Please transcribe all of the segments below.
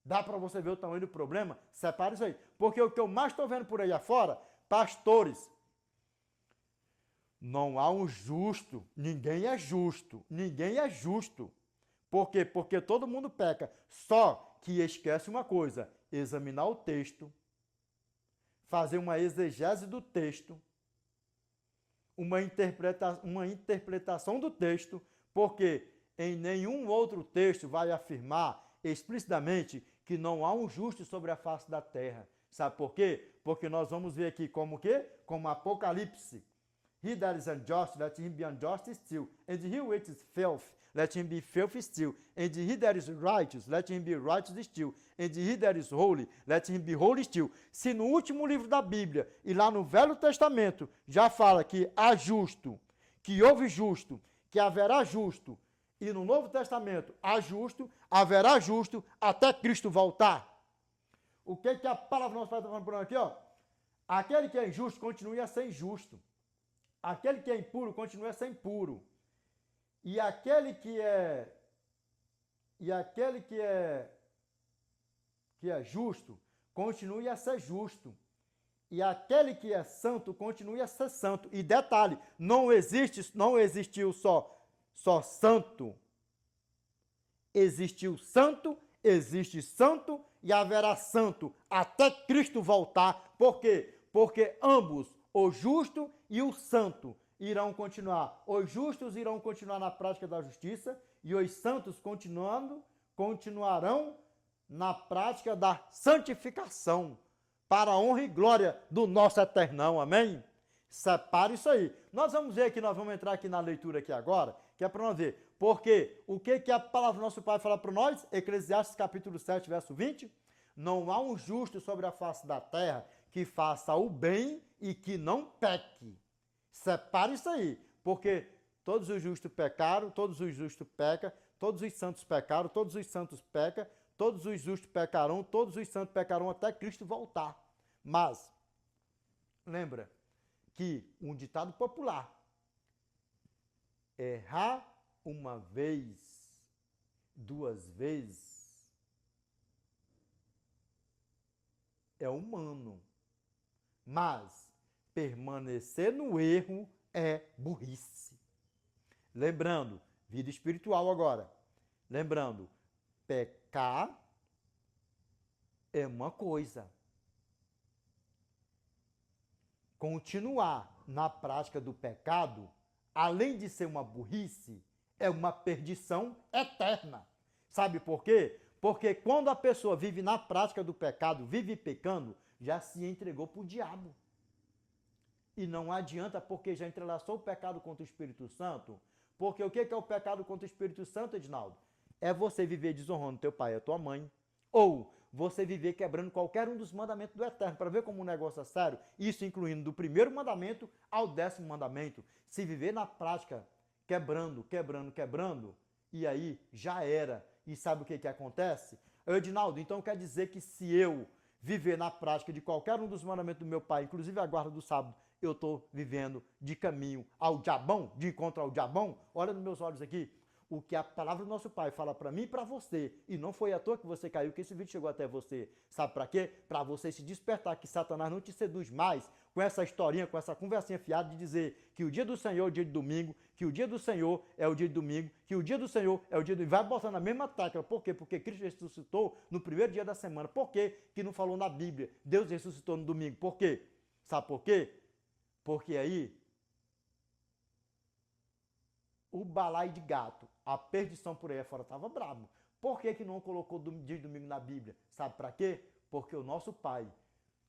Dá para você ver o tamanho do problema? Separa isso aí. Porque o que eu mais estou vendo por aí afora, pastores, não há um justo, ninguém é justo, ninguém é justo. Por quê? Porque todo mundo peca. Só que esquece uma coisa, examinar o texto, fazer uma exegese do texto, uma interpretação do texto, porque em nenhum outro texto vai afirmar explicitamente que não há um justo sobre a face da terra. Sabe por quê? Porque nós vamos ver aqui como o quê? Como Apocalipse. He that is unjust, let him be unjust still. And he which is filth, let him be filthy still. And he that is righteous, let him be righteous still. And he that is holy, let him be holy still. Se no último livro da Bíblia e lá no Velho Testamento já fala que há justo, que houve justo, que haverá justo, e no Novo Testamento há justo, haverá justo até Cristo voltar. O que a palavra do nosso Pai está falando por aqui, ó? Aquele que é injusto continue a ser injusto. Aquele que é impuro continua a ser impuro. E aquele que é justo continue a ser justo. E aquele que é santo continue a ser santo. E detalhe, não existiu só santo. Existiu santo, existe santo e haverá santo até Cristo voltar. Por quê? Porque ambos, o justo e o santo, irão continuar. Os justos irão continuar na prática da justiça e os santos continuarão na prática da santificação, para a honra e glória do nosso Eternão. Amém? Separe isso aí. Nós vamos ver aqui, nós vamos entrar aqui na leitura aqui agora, que é para nós ver. Porque o que a palavra do nosso Pai fala para nós? Eclesiastes capítulo 7, verso 20. Não há um justo sobre a face da terra que faça o bem e que não peque. Separe isso aí, porque todos os justos pecaram, todos os justos pecam, todos os santos pecaram, todos os santos pecam, todos os justos pecarão, todos os santos pecarão até Cristo voltar. Mas, lembra que um ditado popular, errar uma vez, duas vezes, é humano. Mas permanecer no erro é burrice. Lembrando, vida espiritual agora. Lembrando, pecar é uma coisa. Continuar na prática do pecado, além de ser uma burrice, é uma perdição eterna. Sabe por quê? Porque quando a pessoa vive na prática do pecado, vive pecando, já se entregou para o diabo. E não adianta, porque já entrelaçou o pecado contra o Espírito Santo. Porque o que é o pecado contra o Espírito Santo, Edinaldo? É você viver desonrando teu pai e a tua mãe. Ou você viver quebrando qualquer um dos mandamentos do Eterno. Para ver como o negócio é sério, isso incluindo do primeiro mandamento ao 10º mandamento. Se viver na prática quebrando, e aí já era. E sabe o que acontece? Edinaldo, então quer dizer que se eu viver na prática de qualquer um dos mandamentos do meu pai, inclusive a guarda do sábado, eu estou vivendo de caminho ao diabão, de encontro ao diabão? Olha nos meus olhos aqui. O que a palavra do nosso Pai fala para mim e para você, e não foi à toa que você caiu, que esse vídeo chegou até você. Sabe para quê? Para você se despertar, que Satanás não te seduz mais com essa historinha, com essa conversinha fiada de dizer que o dia do Senhor é o dia de domingo, que o dia do Senhor é o dia de domingo, que o dia do Senhor é o dia do... Vai botando a mesma tecla. Por quê? Porque Cristo ressuscitou no primeiro dia da semana. Por quê que não falou na Bíblia? Deus ressuscitou no domingo. Por quê? Sabe por quê? Porque aí o balaio de gato, a perdição por aí afora estava brabo. Por que não colocou dia de domingo na Bíblia? Sabe para quê? Porque o nosso Pai,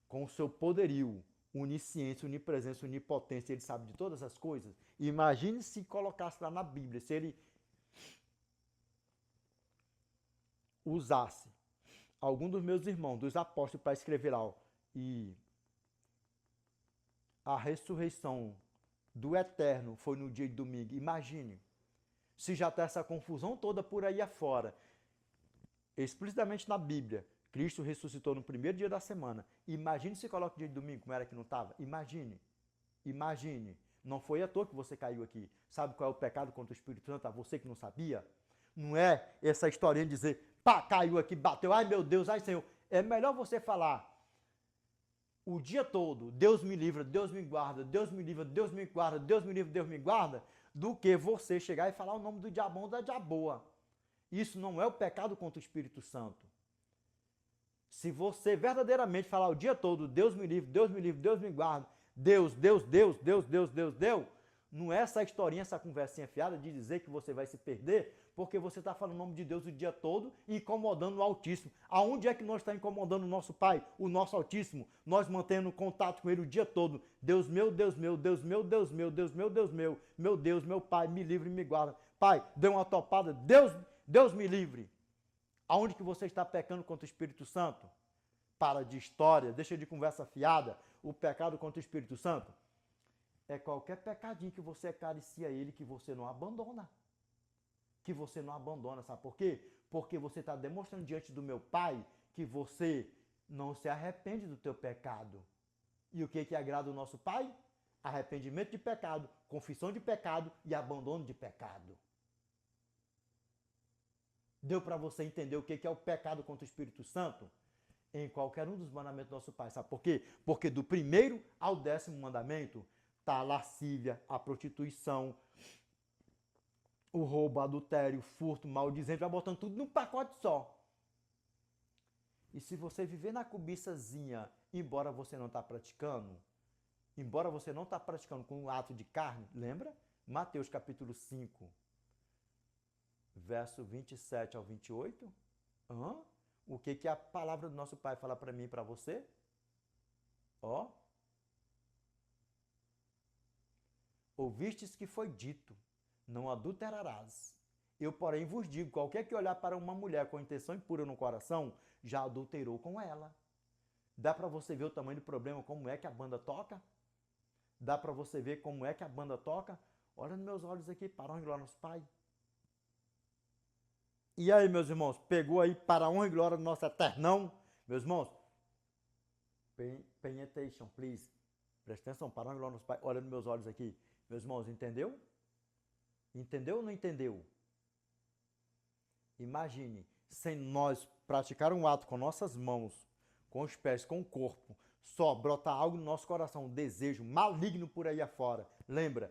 com o seu poderio, onisciência, onipresença, onipotência, ele sabe de todas as coisas. Imagine se colocasse lá na Bíblia, se ele usasse algum dos meus irmãos, dos apóstolos, para escrever lá, e a ressurreição do Eterno foi no dia de domingo. Imagine, se já está essa confusão toda por aí afora, explicitamente na Bíblia, Cristo ressuscitou no primeiro dia da semana. Imagine se coloca o dia de domingo, como era que não estava. Imagine. Não foi à toa que você caiu aqui. Sabe qual é o pecado contra o Espírito Santo? A você que não sabia? Não é essa historinha de dizer Pá, caiu aqui, bateu. Ai, meu Deus, ai, Senhor. É melhor você falar o dia todo, Deus me livra, Deus me guarda, Deus me livra, Deus me guarda, Deus me livra, Deus me guarda, do que você chegar e falar o nome do diabão da diaboa. Isso não é o pecado contra o Espírito Santo. Se você verdadeiramente falar o dia todo, Deus me livre, Deus me livre, Deus me guarda, Deus, Deus, Deus, Deus, Deus, Deus, Deus, não é essa historinha, essa conversinha fiada de dizer que você vai se perder porque você está falando o nome de Deus o dia todo e incomodando o Altíssimo. Aonde é que nós estamos incomodando o nosso Pai, o nosso Altíssimo? Nós mantendo contato com Ele o dia todo. Deus meu, Deus meu, Deus meu, Deus meu, Deus meu, Deus meu, meu Deus, meu Pai, me livre e me guarda. Pai, dê uma topada, Deus me livre. Aonde que você está pecando contra o Espírito Santo? Para de história, deixa de conversa fiada. O pecado contra o Espírito Santo é qualquer pecadinho que você acaricia ele, que você não abandona. Que você não abandona, sabe por quê? Porque você está demonstrando diante do meu Pai que você não se arrepende do teu pecado. E o que agrada o nosso Pai? Arrependimento de pecado, confissão de pecado e abandono de pecado. Deu para você entender o que é o pecado contra o Espírito Santo? Em qualquer um dos mandamentos do nosso Pai. Sabe por quê? Porque do 1º ao 10º mandamento está a lascívia, a prostituição, o roubo, o adultério, o furto, maldizente, vai botando tudo num pacote só. E se você viver na cobiçazinha, embora você não está praticando, com um ato de carne, lembra? Mateus capítulo 5, verso 27 ao 28. O que a palavra do nosso Pai fala para mim e para você? Ouvistes que foi dito, não adulterarás. Eu, porém, vos digo, qualquer que olhar para uma mulher com intenção impura no coração, já adulterou com ela. Dá para você ver o tamanho do problema, como é que a banda toca? Dá para você ver como é que a banda toca? Olha nos meus olhos aqui, para honra e glória ao nosso Pai. E aí, meus irmãos, pegou aí para a honra e glória do nosso Eternão? Meus irmãos, pay attention, please. Presta atenção, para a honra e glória do nosso Pai. Olha nos meus olhos aqui. Meus irmãos, entendeu? Entendeu ou não entendeu? Imagine, sem nós praticar um ato com nossas mãos, com os pés, com o corpo, só brotar algo no nosso coração, um desejo maligno por aí afora. Lembra,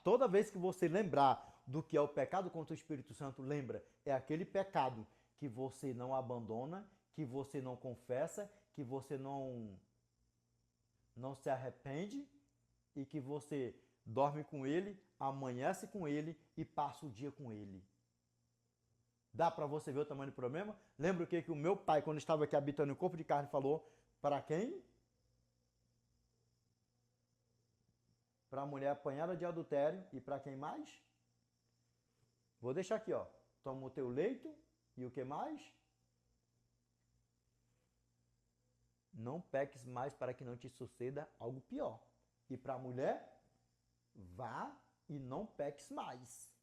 toda vez que você lembrar do que é o pecado contra o Espírito Santo, lembra, é aquele pecado que você não abandona, que você não confessa, que você não se arrepende e que você dorme com ele, amanhece com ele e passa o dia com ele. Dá para você ver o tamanho do problema? Lembra o que o meu pai, quando estava aqui habitando em corpo de carne, falou? Para quem? Para a mulher apanhada de adultério. E para quem mais? Vou deixar aqui, ó. Toma o teu leito e o que mais? Não peques mais para que não te suceda algo pior. E para a mulher, vá e não peques mais.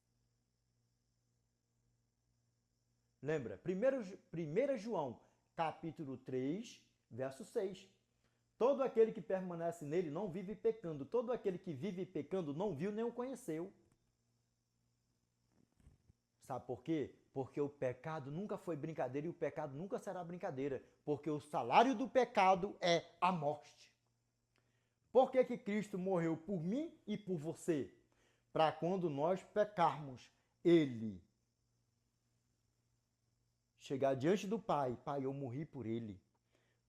Lembra? 1 João, capítulo 3, verso 6. Todo aquele que permanece nele não vive pecando. Todo aquele que vive pecando não viu nem o conheceu. Sabe por quê? Porque o pecado nunca foi brincadeira e o pecado nunca será brincadeira. Porque o salário do pecado é a morte. Por que Cristo morreu por mim e por você? Para quando nós pecarmos, Ele chegar diante do Pai. Pai, eu morri por Ele.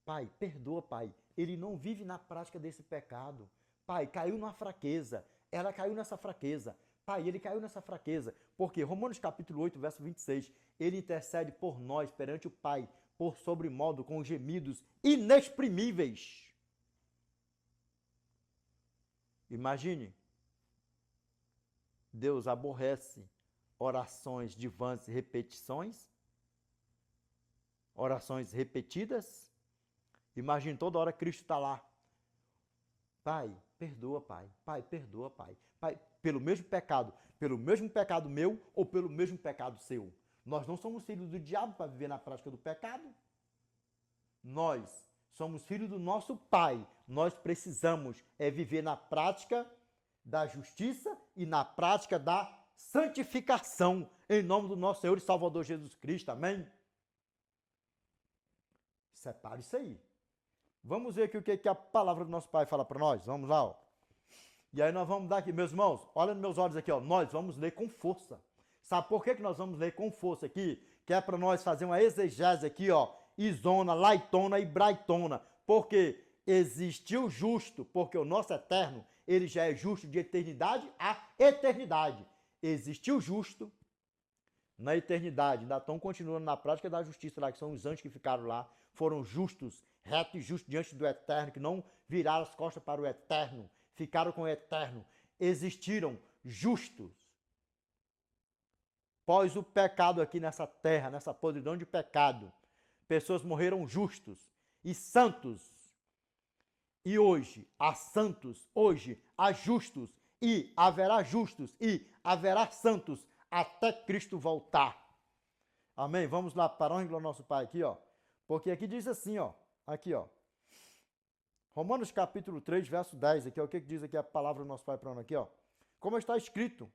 Pai, perdoa, Pai. Ele não vive na prática desse pecado. Pai, caiu na fraqueza. Ela caiu nessa fraqueza. Pai, ele caiu nessa fraqueza. Porque Romanos capítulo 8, verso 26, ele intercede por nós perante o Pai, por sobremodo com gemidos inexprimíveis. Imagine, Deus aborrece orações de vãs repetições, orações repetidas. Imagine toda hora Cristo está lá. Pai, perdoa, Pai. Pai, perdoa, Pai. Pai, pelo mesmo pecado meu ou pelo mesmo pecado seu. Nós não somos filhos do diabo para viver na prática do pecado. Nós somos filhos do nosso Pai. Nós precisamos viver na prática da justiça e na prática da santificação. Em nome do nosso Senhor e Salvador Jesus Cristo. Amém? Separe isso aí. Vamos ver aqui o que a palavra do nosso Pai fala para nós. Vamos lá, ó. E aí nós vamos dar aqui, meus irmãos, olha nos meus olhos aqui, ó. Nós vamos ler com força. Sabe por que nós vamos ler com força aqui? Que é para nós fazer uma exegese aqui, ó. Isona, laitona e braitona. Porque existiu justo, porque o nosso eterno, ele já é justo de eternidade a eternidade. Existiu justo na eternidade, ainda estão continuando na prática da justiça lá, que são os anjos que ficaram lá, foram justos, retos e justos diante do eterno, que não viraram as costas para o eterno, ficaram com o eterno, existiram justos. Pós o pecado aqui nessa terra, nessa podridão de pecado, pessoas morreram justos e santos. E hoje há santos, hoje há justos, e haverá justos, e haverá santos, até Cristo voltar. Amém? Vamos lá para onde o nosso Pai aqui, ó. Porque aqui diz assim, ó. Aqui, ó. Romanos capítulo 3, verso 10, aqui, ó. O que diz aqui a palavra do nosso Pai para onde aqui, ó. Como está escrito,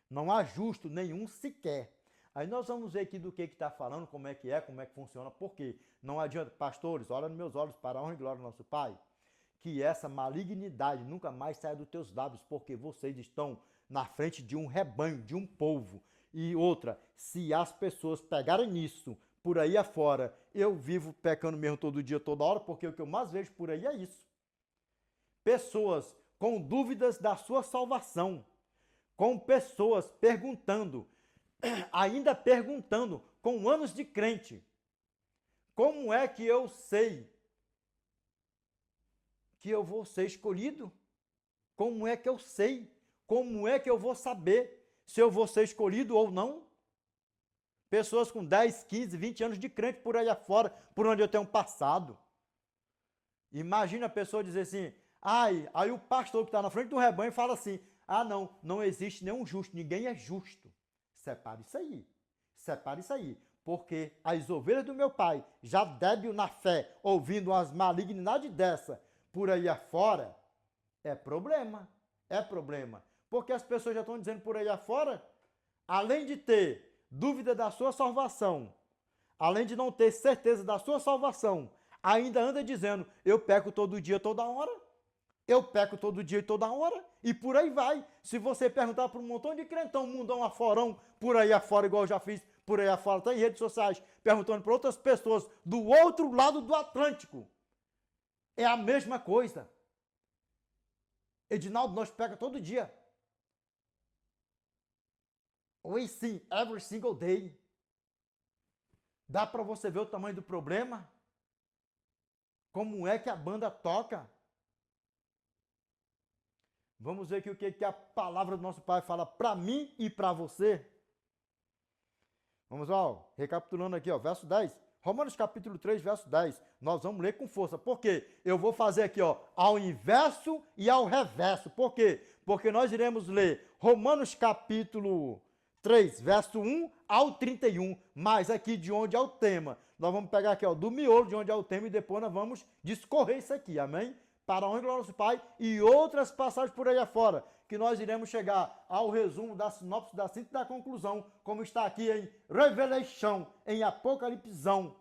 não há justo nenhum sequer. Aí nós vamos ver aqui do que está falando, como é que funciona, por quê? Não adianta, pastores, olha nos meus olhos para a honra e glória do nosso Pai, que essa malignidade nunca mais saia dos teus lábios, porque vocês estão na frente de um rebanho, de um povo. E outra, se as pessoas pegarem nisso por aí afora, eu vivo pecando mesmo todo dia, toda hora, porque o que eu mais vejo por aí é isso. Pessoas com dúvidas da sua salvação, com pessoas perguntando, ainda perguntando, com anos de crente, como é que eu sei que eu vou ser escolhido? Como é que eu sei? Como é que eu vou saber se eu vou ser escolhido ou não? Pessoas com 10, 15, 20 anos de crente por aí afora, por onde eu tenho passado. Imagina a pessoa dizer assim, aí o pastor que está na frente do rebanho fala assim, não existe nenhum justo, ninguém é justo. Separe isso aí, porque as ovelhas do meu pai, já débil na fé, ouvindo umas malignidades dessa por aí afora, é problema. Porque as pessoas já estão dizendo por aí afora, além de ter dúvida da sua salvação, além de não ter certeza da sua salvação, ainda anda dizendo, eu peco todo dia, toda hora. Eu peco todo dia e toda hora. E por aí vai. Se você perguntar para um montão de crentão, mundão aforão, por aí afora, igual eu já fiz, por aí afora, tá em redes sociais, perguntando para outras pessoas do outro lado do Atlântico. É a mesma coisa. Edinaldo, nós pecamos todo dia. We sin every single day. Dá para você ver o tamanho do problema? Como é que a banda toca? Vamos ver aqui o que a palavra do nosso Pai fala para mim e para você. Vamos lá, ó, recapitulando aqui, ó, verso 10. Romanos capítulo 3, verso 10. Nós vamos ler com força. Por quê? Eu vou fazer aqui, ó, ao inverso e ao reverso. Por quê? Porque nós iremos ler Romanos capítulo 3, verso 1 ao 31. Mas aqui de onde é o tema. Nós vamos pegar aqui, ó, do miolo de onde é o tema e depois nós vamos discorrer isso aqui, amém? Para a honra e glória do nosso Pai e outras passagens por aí afora, que nós iremos chegar ao resumo da sinopse, da síntese da conclusão, como está aqui em Revelation, em Apocalipsão,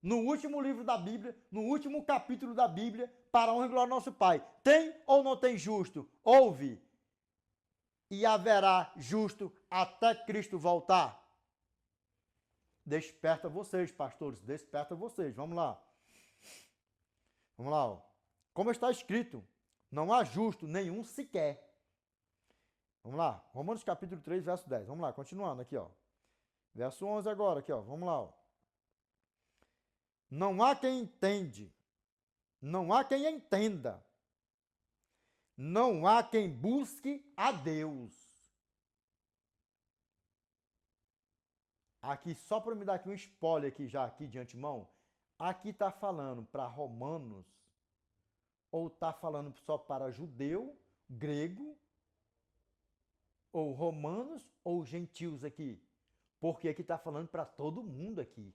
no último livro da Bíblia, no último capítulo da Bíblia, para a honra e glória do nosso Pai. Tem ou não tem justo? Ouve. E haverá justo até Cristo voltar. Desperta vocês, pastores, desperta vocês. Vamos lá. Vamos lá, ó. Como está escrito, não há justo nenhum sequer. Vamos lá, Romanos capítulo 3, verso 10. Vamos lá, continuando aqui, ó. Verso 11 agora, aqui, ó. Vamos lá, ó. Não há quem entende, não há quem entenda, não há quem busque a Deus. Aqui, só para me dar aqui um spoiler aqui já aqui de antemão, aqui está falando para romanos, ou está falando só para judeu, grego, ou romanos, ou gentios aqui? Porque aqui está falando para todo mundo aqui.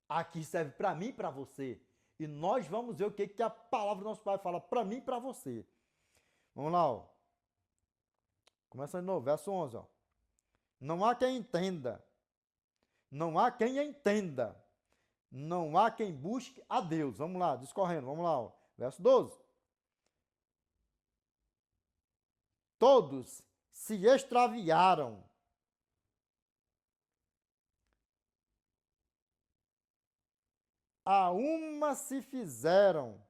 Aqui serve para mim e para você. E nós vamos ver o que a palavra do nosso Pai fala para mim e para você. Vamos lá, ó. Começa de novo, verso 11, ó. Não há quem entenda. Não há quem entenda. Não há quem busque a Deus. Vamos lá, discorrendo, vamos lá. Ó. Verso 12. Todos se extraviaram. A uma se fizeram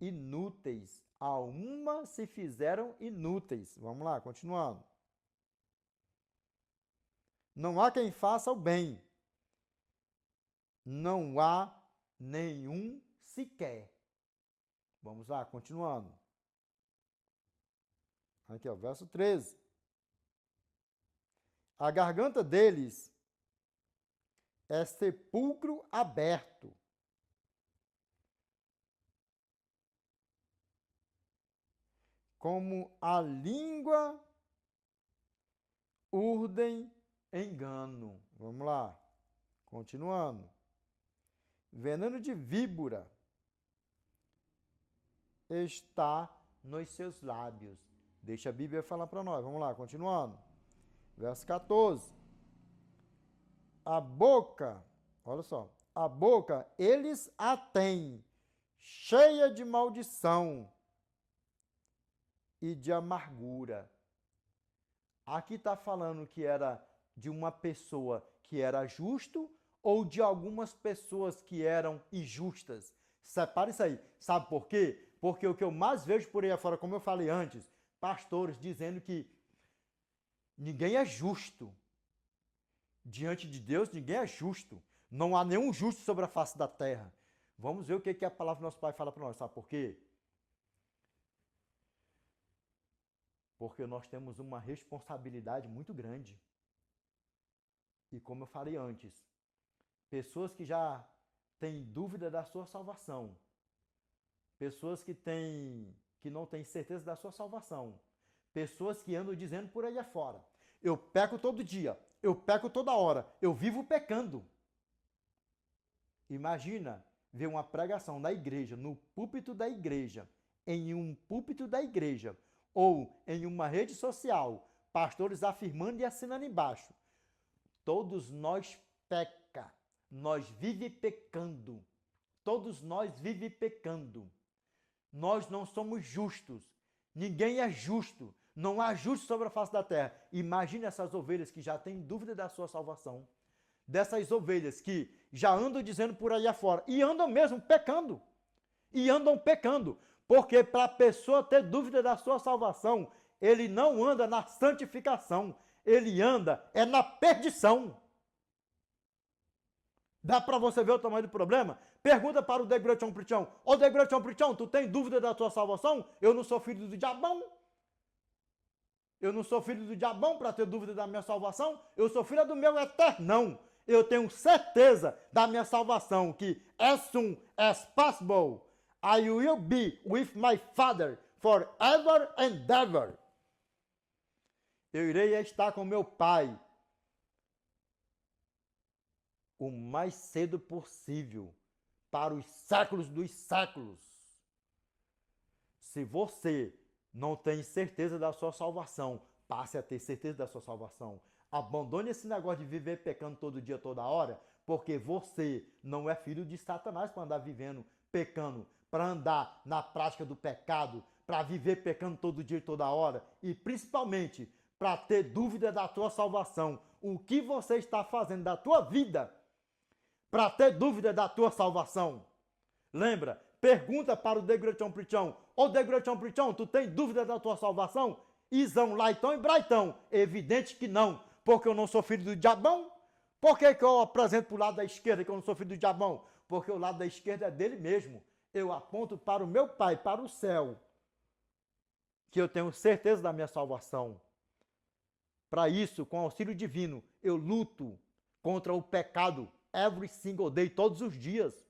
inúteis. A uma se fizeram inúteis. Vamos lá, continuando. Não há quem faça o bem. Não há nenhum sequer. Vamos lá, continuando. Aqui, ó, verso 13. A garganta deles é sepulcro aberto. Como a língua urdem engano. Vamos lá, continuando. Veneno de víbora está nos seus lábios. Deixa a Bíblia falar para nós. Vamos lá, continuando. Verso 14. A boca, olha só, a boca eles a têm, cheia de maldição e de amargura. Aqui está falando que era de uma pessoa que era justo ou de algumas pessoas que eram injustas. Separa isso aí. Sabe por quê? Porque o que eu mais vejo por aí afora, como eu falei antes, pastores dizendo que ninguém é justo. Diante de Deus, ninguém é justo. Não há nenhum justo sobre a face da terra. Vamos ver o que a palavra do nosso Pai fala para nós. Sabe por quê? Porque nós temos uma responsabilidade muito grande. E como eu falei antes, pessoas que já têm dúvida da sua salvação, pessoas que não têm certeza da sua salvação, pessoas que andam dizendo por aí afora, eu peco todo dia, eu peco toda hora, eu vivo pecando. Imagina ver uma pregação na igreja, no púlpito da igreja, em um púlpito da igreja, ou em uma rede social, pastores afirmando e assinando embaixo. Todos nós peca, nós vive pecando. Todos nós vive pecando. Nós não somos justos. Ninguém é justo. Não há justo sobre a face da terra. Imagine essas ovelhas que já têm dúvida da sua salvação. Dessas ovelhas que já andam dizendo por aí afora. E andam mesmo pecando. E andam pecando. Porque para a pessoa ter dúvida da sua salvação, ele não anda na santificação. Ele anda na perdição. Dá para você ver o tamanho do problema? Pergunta para o Degratião Prichão. Ô Degratião Prichão, tu tem dúvida da tua salvação? Eu não sou filho do diabão. Eu não sou filho do diabão para ter dúvida da minha salvação. Eu sou filho do meu eternão. Eu tenho certeza da minha salvação que as soon as possible I will be with my Father forever and ever. Eu irei estar com meu Pai o mais cedo possível, para os séculos dos séculos. Se você não tem certeza da sua salvação, passe a ter certeza da sua salvação. Abandone esse negócio de viver pecando todo dia, toda hora, porque você não é filho de Satanás para andar vivendo pecando, para andar na prática do pecado, para viver pecando todo dia e toda hora, e principalmente para ter dúvida da tua salvação. O que você está fazendo da tua vida para ter dúvida da tua salvação? Lembra? Pergunta para o Degratião Prichão. Ô Degratião Prichão, tu tem dúvida da tua salvação? Isão, Laitão e Braitão. Evidente que não, porque eu não sou filho do diabão. Por que eu apresento para o lado da esquerda que eu não sou filho do diabão? Porque o lado da esquerda é dele mesmo. Eu aponto para o meu Pai, para o céu, que eu tenho certeza da minha salvação. Para isso, com auxílio divino, eu luto contra o pecado every single day, todos os dias.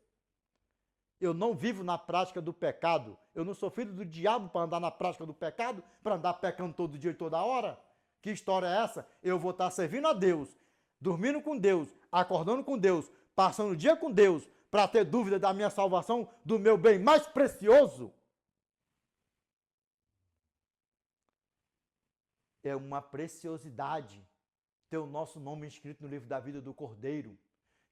Eu não vivo na prática do pecado. Eu não sou filho do diabo para andar na prática do pecado, para andar pecando todo dia e toda hora. Que história é essa? Eu vou estar servindo a Deus, dormindo com Deus, acordando com Deus, passando o dia com Deus, para ter dúvida da minha salvação, do meu bem mais precioso? É uma preciosidade ter o nosso nome inscrito no livro da vida do Cordeiro,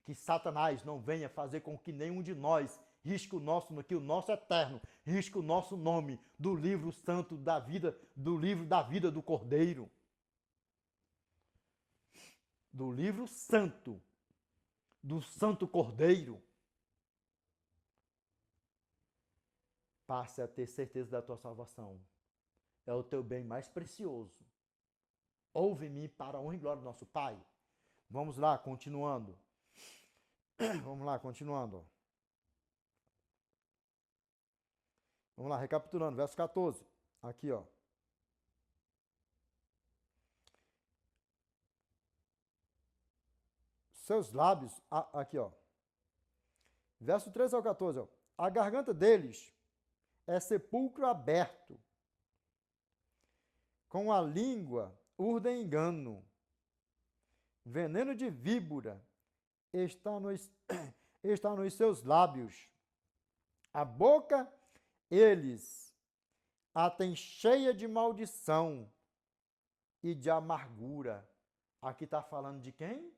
que Satanás não venha fazer com que nenhum de nós risque o nosso, que o nosso eterno, risque o nosso nome do livro santo da vida, do livro da vida do Cordeiro. Do livro santo, do Santo Cordeiro. Passe a ter certeza da tua salvação. É o teu bem mais precioso. Ouve-me para a honra e glória do nosso Pai. Vamos lá, continuando. Vamos lá, continuando. Vamos lá, recapitulando, verso 14. Aqui, ó. Seus lábios, aqui, ó. Verso 13 ao 14, ó. A garganta deles é sepulcro aberto. Com a língua urdem engano. Veneno de víbora está nos seus lábios. A boca eles a têm cheia de maldição e de amargura. Aqui está falando de quem?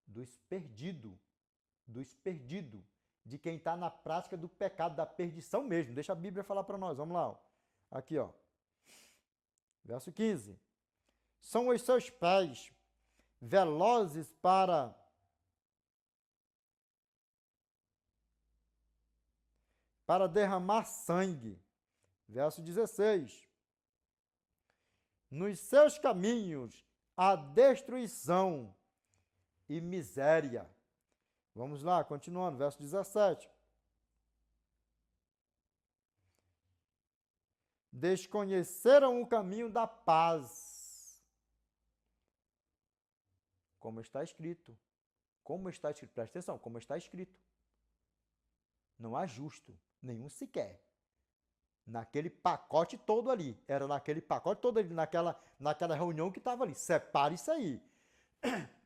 Dos perdidos, de quem está na prática do pecado, da perdição mesmo. Deixa a Bíblia falar para nós, vamos lá. Ó. Aqui, ó. Verso 15. São os seus pés velozes para derramar sangue. Verso 16. Nos seus caminhos há destruição e miséria. Vamos lá, continuando, verso 17. Desconheceram o caminho da paz. Como está escrito. Como está escrito, presta atenção, como está escrito. Não há justo, nenhum sequer. Naquele pacote todo ali. Era naquele pacote todo ali, naquela reunião que estava ali. Separe isso aí.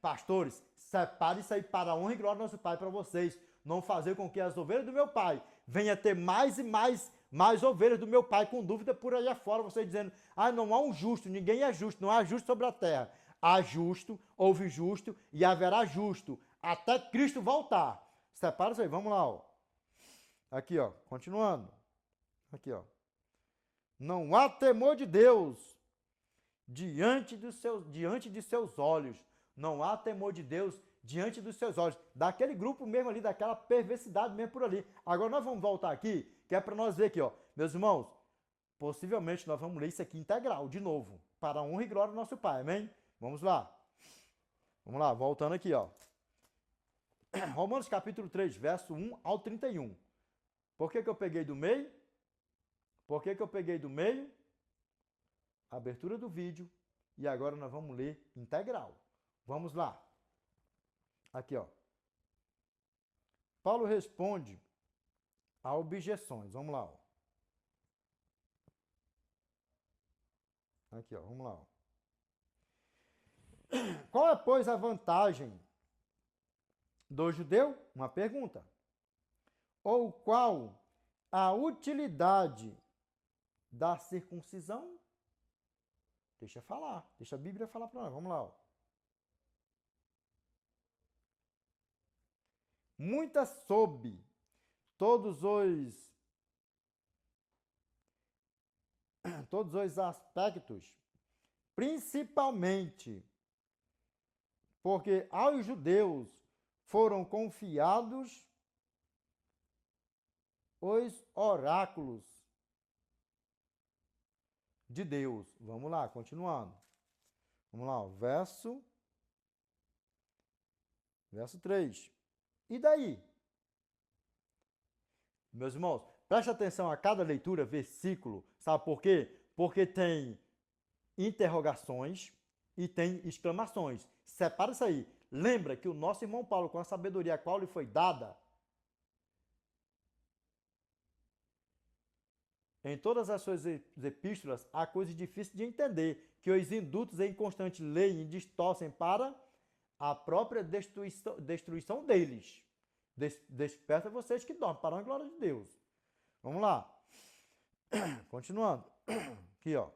Pastores, separe isso aí para a honra e glória do nosso Pai para vocês. Não fazer com que as ovelhas do meu Pai venham ter mais e mais ovelhas do meu Pai com dúvida por aí afora. Vocês dizendo, não há um justo, ninguém é justo, não há justo sobre a terra. Há justo, houve justo e haverá justo até Cristo voltar. Separa isso aí, vamos lá. Ó. Aqui, ó, continuando. Aqui, ó. Não há temor de Deus diante de seus olhos. Não há temor de Deus diante dos seus olhos. Daquele grupo mesmo ali, daquela perversidade mesmo por ali. Agora nós vamos voltar aqui, que é para nós ver aqui, ó. Meus irmãos, possivelmente nós vamos ler isso aqui integral, de novo. Para a honra e glória do nosso Pai, amém? Vamos lá. Vamos lá, voltando aqui, ó. Romanos capítulo 3, verso 1 ao 31. Por que eu peguei do meio? Por que eu peguei do meio? Abertura do vídeo. E agora nós vamos ler integral. Vamos lá. Aqui, ó. Paulo responde a objeções. Vamos lá, ó. Aqui, ó. Vamos lá, ó. Qual é, pois, a vantagem do judeu? Uma pergunta. Ou qual a utilidade da circuncisão? Deixa falar. Deixa a Bíblia falar para nós. Vamos lá, ó. Muitas sob todos os aspectos, principalmente porque aos judeus foram confiados os oráculos de Deus. Vamos lá, continuando. Vamos lá, ó, verso 3. E daí? Meus irmãos, preste atenção a cada leitura, versículo. Sabe por quê? Porque tem interrogações e tem exclamações. Separa isso aí. Lembra que o nosso irmão Paulo, com a sabedoria a qual lhe foi dada, em todas as suas epístolas, há coisas difíceis de entender, que os indutos em constante leem e distorcem para a própria destruição deles. Desperta vocês que dormem, para a glória de Deus. Vamos lá. Continuando. Aqui, ó.